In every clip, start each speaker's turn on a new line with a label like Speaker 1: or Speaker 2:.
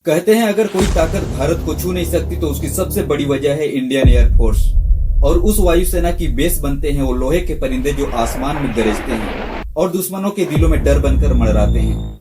Speaker 1: कहते हैं अगर कोई ताकत भारत को छू नहीं सकती तो उसकी सबसे बड़ी वजह है इंडियन एयरफोर्स। और उस वायुसेना की बेस बनते हैं वो लोहे के परिंदे जो आसमान में गरजते हैं और दुश्मनों के दिलों में डर बनकर मंडराते हैं।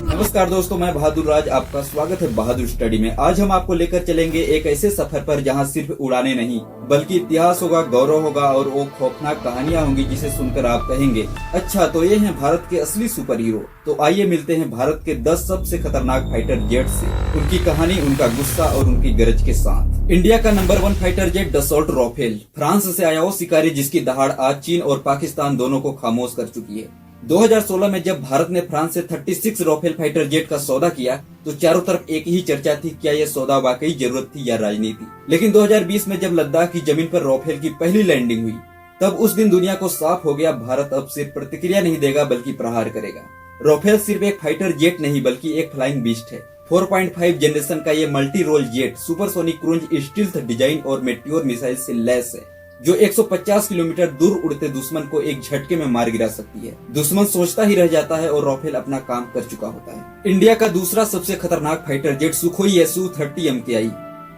Speaker 1: नमस्कार दोस्तों, मैं बहादुर राज, आपका स्वागत है बहादुर स्टडी में। आज हम आपको लेकर चलेंगे एक ऐसे सफर पर जहां सिर्फ उड़ाने नहीं बल्कि इतिहास होगा, गौरव होगा और वो खौफनाक कहानियां होंगी जिसे सुनकर आप कहेंगे अच्छा तो ये हैं भारत के असली सुपर हीरो। तो आइए मिलते हैं भारत के 10 सबसे खतरनाक फाइटर जेट से, उनकी कहानी, उनका गुस्सा और उनकी गरज के साथ। इंडिया का नंबर 1 fighter jet Dassault Rafale, France से आया वो शिकारी जिसकी दहाड़ आज चीन और पाकिस्तान दोनों को खामोश कर चुकी है। 2016 में जब भारत ने फ्रांस से 36 राफेल फाइटर जेट का सौदा किया तो चारों तरफ एक ही चर्चा थी, क्या यह सौदा वाकई जरूरत थी या राजनीति। लेकिन 2020 में जब लद्दाख की जमीन पर राफेल की पहली लैंडिंग हुई तब उस दिन दुनिया को साफ हो गया, भारत अब सिर्फ प्रतिक्रिया नहीं देगा बल्कि प्रहार करेगा। राफेल सिर्फ एक फाइटर जेट नहीं बल्कि एक फ्लाइंग बीस्ट है। 4.5 जनरेशन का ये multi role jet supersonic cruise stealth design और मेट्योर मिसाइल से लैस है जो 150 किलोमीटर दूर उड़ते दुश्मन को एक झटके में मार गिरा सकती है। दुश्मन सोचता ही रह जाता है और राफेल अपना काम कर चुका होता है। इंडिया का दूसरा सबसे खतरनाक fighter jet Sukhoi Su-30 MKI,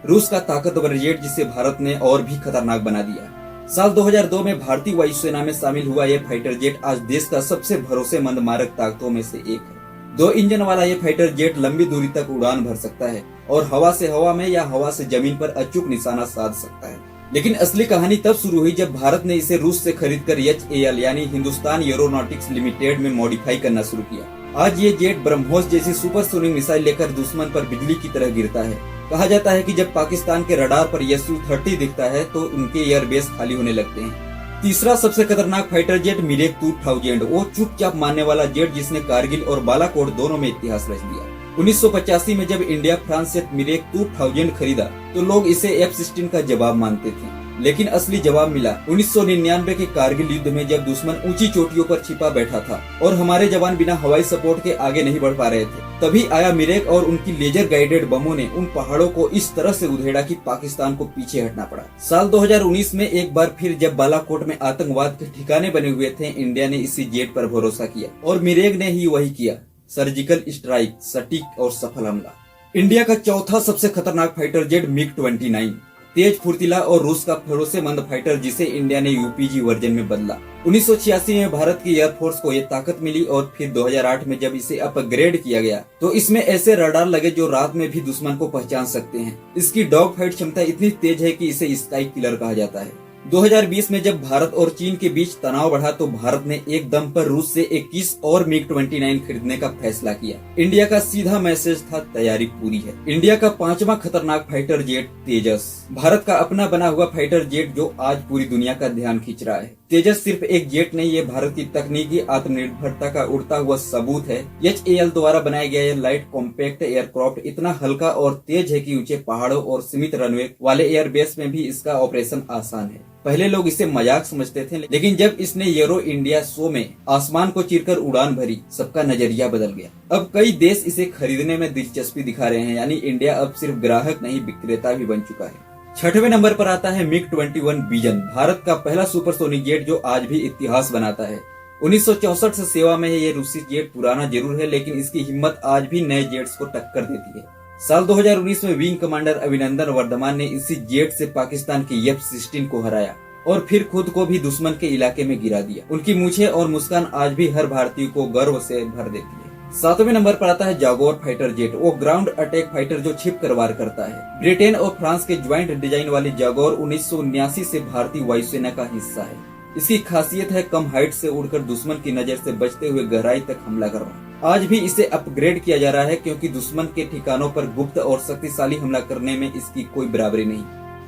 Speaker 1: रूस का ताकतवर जेट जिसे भारत ने और भी खतरनाक बना दिया। साल 2002 में भारतीय वायुसेना में शामिल हुआ यह फाइटर जेट आज देश का सबसे भरोसेमंद मारक ताकतों में से एक है। 2 इंजन वाला ये फाइटर जेट लंबी दूरी तक उड़ान भर सकता है और हवा से हवा में या हवा से जमीन पर अचूक निशाना साध सकता है। लेकिन असली कहानी तब शुरू हुई जब भारत ने इसे रूस से खरीदकर HAL यानी हिंदुस्तान एरोनॉटिक्स लिमिटेड में मॉडिफाई करना शुरू किया। आज ये जेट ब्रह्मोस जैसी सुपरसोनिक मिसाइल लेकर दुश्मन पर बिजली की तरह गिरता है। कहा जाता है कि जब पाकिस्तान के रडार पर Su-30 दिखता है तो उनके एयरबेस खाली होने लगते हैं। तीसरा सबसे खतरनाक फाइटर जेट मिरेग 2000, वो चुपचाप मारने वाला जेट जिसने कारगिल और बालाकोट दोनों में इतिहास रच दिया। 1985 में जब इंडिया फ्रांस से मिरेग 2000 खरीदा तो लोग इसे F-16 का जवाब मानते थे, लेकिन असली जवाब मिला 1999 के कारगिल युद्ध में जब दुश्मन ऊंची चोटियों पर छिपा बैठा था और हमारे जवान बिना हवाई सपोर्ट के आगे नहीं बढ़ पा रहे थे। तभी आया मिरेग और उनकी लेजर गाइडेड बमों ने उन पहाड़ों को इस तरह से उधेड़ा कि पाकिस्तान को पीछे हटना पड़ा। साल 2019 में एक बार फिर जब बालाकोट में आतंकवाद के ठिकाने बने हुए थे, इंडिया ने इसी जेट पर भरोसा किया और मिरेग ने ही वही किया। सर्जिकल स्ट्राइक, सटीक और सफल हमला। इंडिया का चौथा सबसे खतरनाक फाइटर जेट MiG-29, तेज, फुर्तीला और रूस का भरोसेमंद फाइटर जिसे इंडिया ने UPG वर्जन में बदला। 1986 में भारत की एयरफोर्स को ये ताकत मिली और फिर 2008 में जब इसे अपग्रेड किया गया तो इसमें ऐसे रडार लगे जो रात में भी दुश्मन को पहचान सकते हैं। इसकी डॉग फाइट क्षमता इतनी तेज है कि इसे स्काई किलर कहा जाता है। 2020 में जब भारत और चीन के बीच तनाव बढ़ा तो भारत ने एक दम पर रूस से 21 और MiG-29 खरीदने का फैसला किया। इंडिया का सीधा मैसेज था, तैयारी पूरी है। इंडिया का 5वां खतरनाक फाइटर जेट तेजस, भारत का अपना बना हुआ फाइटर जेट जो आज पूरी दुनिया का ध्यान खींच रहा है। तेजस सिर्फ एक जेट नहीं, ये भारत की तकनीकी आत्मनिर्भरता का उड़ता हुआ सबूत है। HAL द्वारा बनाया गया यह लाइट कॉम्पैक्ट एयरक्राफ्ट इतना हल्का और तेज है कि ऊंचे पहाड़ों और सीमित रनवे वाले एयरबेस में भी इसका ऑपरेशन आसान है। पहले लोग इसे मजाक समझते थे, लेकिन जब इसने एरो इंडिया शो में आसमान को चीरकर उड़ान भरी, सबका नजरिया बदल गया। अब कई देश इसे खरीदने में दिलचस्पी दिखा रहे हैं, यानी इंडिया अब सिर्फ ग्राहक नहीं विक्रेता भी बन चुका है। 6वें नंबर पर आता है MiG-21 विजन, भारत का पहला सुपरसोनिक जेट जो आज भी इतिहास बनाता है। 1964 से सेवा में है। ये रूसी जेट पुराना जरूर है लेकिन इसकी हिम्मत आज भी नए जेट्स को टक्कर देती है। साल 2019 में विंग कमांडर अभिनंदन वर्धमान ने इसी जेट से पाकिस्तान की F-16 को हराया और फिर खुद को भी दुश्मन के इलाके में गिरा दिया। उनकी मूछें और मुस्कान आज भी हर भारतीय को गर्व से भर देती है। 7वें नंबर पर आता है जागोर फाइटर जेट, वो ग्राउंड अटैक फाइटर जो छिप कर वार करता है। ब्रिटेन और फ्रांस के ज्वाइंट डिजाइन वाली जागोर 1979 से भारतीय वायुसेना का हिस्सा है। इसकी खासियत है कम हाइट से उड़कर दुश्मन की नजर से बचते हुए गहराई तक हमला करना। आज भी इसे अपग्रेड किया जा रहा है क्योंकि दुश्मन के ठिकानों पर गुप्त और शक्तिशाली हमला करने में इसकी कोई बराबरी नहीं।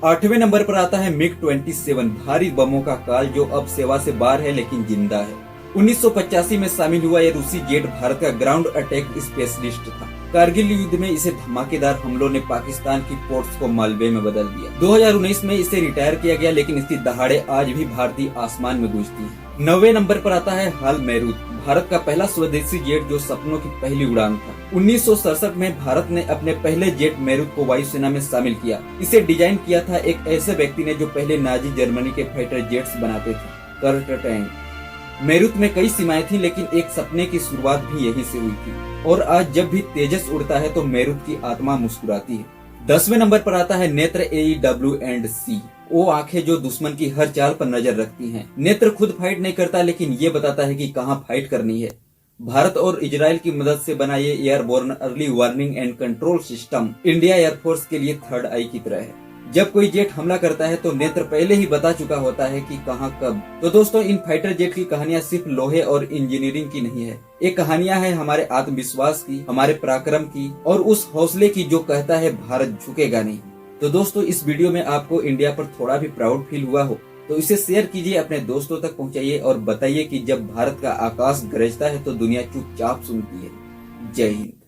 Speaker 1: 8वें नंबर पर आता है MiG-27, भारी बमों का काल जो अब सेवा से बाहर है लेकिन जिंदा है। 1985 में शामिल हुआ यह रूसी जेट भारत का ग्राउंड अटैक स्पेशलिस्ट था। कारगिल युद्ध में इसे धमाकेदार हमलों ने पाकिस्तान की पोर्ट्स को मालवे में बदल दिया। 2019 में इसे रिटायर किया गया लेकिन इसकी दहाड़े आज भी भारतीय आसमान में गूंजती हैं। 9वें नंबर पर आता है हाल मैरूत, भारत का पहला स्वदेशी जेट जो सपनों की पहली उड़ान था। 1967 में भारत ने अपने पहले जेट मैरूत को वायुसेना में शामिल किया। इसे डिजाइन किया था एक ऐसे व्यक्ति ने जो पहले नाजी जर्मनी के फाइटर जेट्स बनाते थे, कर्ट टैंक। मेरुत में कई सीमाएं थी, लेकिन एक सपने की शुरुआत भी यहीं से हुई थी। और आज जब भी तेजस उड़ता है तो मेरुत की आत्मा मुस्कुराती है। 10वें नंबर पर आता है नेत्र AEW&C। वो आंखें जो दुश्मन की हर चाल पर नजर रखती हैं। नेत्र खुद फाइट नहीं करता, लेकिन ये बताता है कि कहाँ फाइट करनी है। भारत और इजराइल की मदद से बना ये airborne early warning and control system India air force के लिए थर्ड आई की तरह है। जब कोई जेट हमला करता है तो नेत्र पहले ही बता चुका होता है कि कहां कब। तो दोस्तों, इन फाइटर जेट की कहानियां सिर्फ लोहे और इंजीनियरिंग की नहीं है। ये कहानियां हैं हमारे आत्मविश्वास की, हमारे पराक्रम की और उस हौसले की जो कहता है भारत झुकेगा नहीं। तो दोस्तों, इस वीडियो में आपको इंडिया पर थोड़ा भी प्राउड फील हुआ हो तो इसे शेयर कीजिए, अपने दोस्तों तक पहुंचाइए और बताइए कि जब भारत का आकाश गरजता है तो दुनिया चुपचाप सुनती है। जय हिंद।